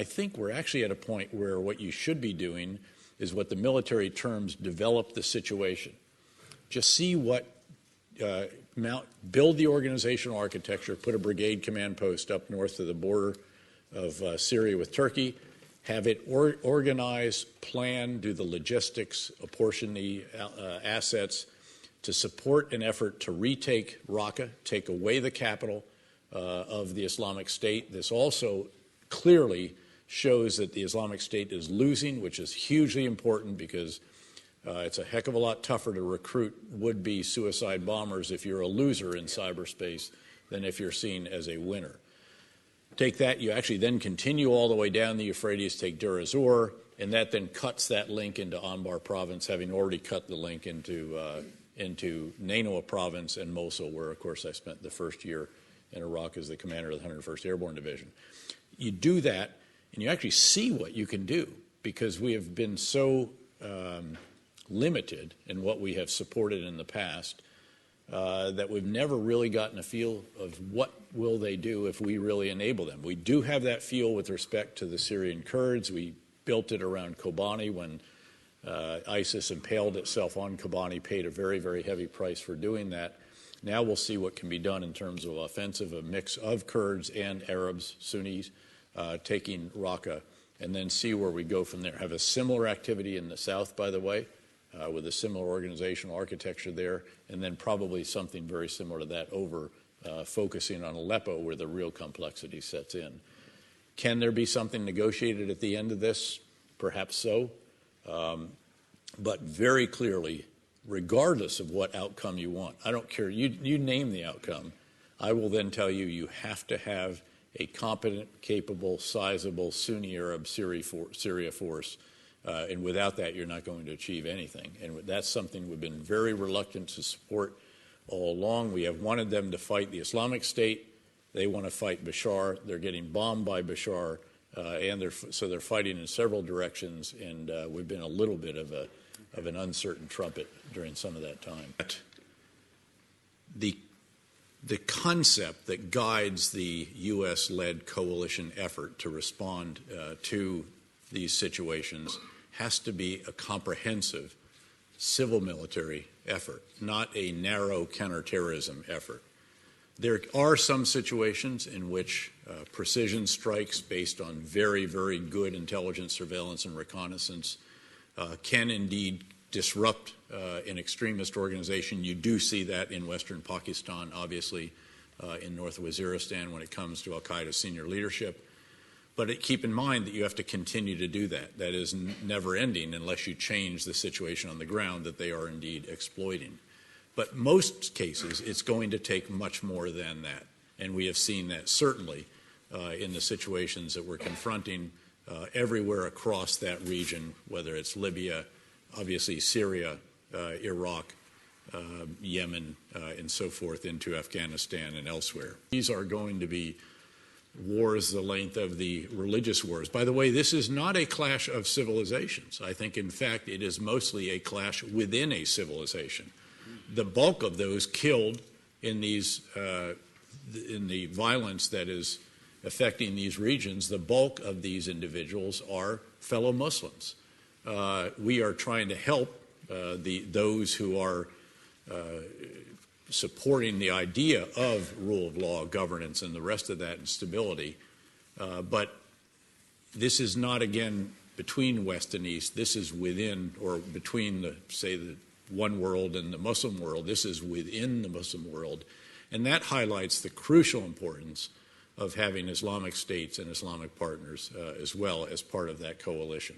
think we're actually at a point where what you should be doing is what the military terms develop the situation. Just see what, build the organizational architecture, put a brigade command post up north of the border of Syria with Turkey, have it organize, plan, do the logistics, apportion the assets to support an effort to retake Raqqa, take away the capital of the Islamic State. This also clearly shows that the Islamic State is losing, which is hugely important because it's a heck of a lot tougher to recruit would-be suicide bombers if you're a loser in cyberspace than if you're seen as a winner. Take that, you actually then continue all the way down the Euphrates, take Deir ez-Zor, and that then cuts that link into Anbar province, having already cut the link into Nainoa province and Mosul, where, of course, I spent the first year in Iraq as the commander of the 101st Airborne Division. You do that, and you actually see what you can do, because we have been so limited in what we have supported in the past that we've never really gotten a feel of what will they do if we really enable them. We do have that feel with respect to the Syrian Kurds. We built it around Kobani when ISIS impaled itself on Kobani, paid a very, very heavy price for doing that. Now we'll see what can be done in terms of offensive, a mix of Kurds and Arabs, Sunnis, taking Raqqa, and then see where we go from there. Have a similar activity in the south, by the way, with a similar organizational architecture there, and then probably something very similar to that over focusing on Aleppo, where the real complexity sets in. Can there be something negotiated at the end of this? Perhaps so. But very clearly, regardless of what outcome you want, I don't care, you name the outcome, I will then tell you you have to have a competent, capable, sizable Sunni Arab Syria force. And without that, you're not going to achieve anything. And that's something we've been very reluctant to support all along. We have wanted them to fight the Islamic State. They want to fight Bashar. They're getting bombed by Bashar. So they're fighting in several directions, and we've been a little bit of an uncertain trumpet during some of that time. The concept that guides the U.S.-led coalition effort to respond to these situations has to be a comprehensive civil-military effort, not a narrow counterterrorism effort. There are some situations in which precision strikes based on very, very good intelligence, surveillance, and reconnaissance can indeed disrupt an extremist organization. You do see that in western Pakistan, obviously, in North Waziristan when it comes to al-Qaeda senior leadership. But keep in mind that you have to continue to do that. That is never ending unless you change the situation on the ground that they are indeed exploiting. But most cases, it's going to take much more than that. And we have seen that certainly in the situations that we're confronting everywhere across that region, whether it's Libya, obviously Syria, Iraq, Yemen, and so forth, into Afghanistan and elsewhere. These are going to be wars the length of the religious wars. By the way, this is not a clash of civilizations. I think, in fact, it is mostly a clash within a civilization. The bulk of those killed in these, in the violence that is affecting these regions, the bulk of these individuals are fellow Muslims. We are trying to help those who are supporting the idea of rule of law, governance, and the rest of that, and stability. But this is not, again, between West and East. This is within, or between, the one world and the Muslim world. This is within the Muslim world. And that highlights the crucial importance of having Islamic states and Islamic partners as well as part of that coalition.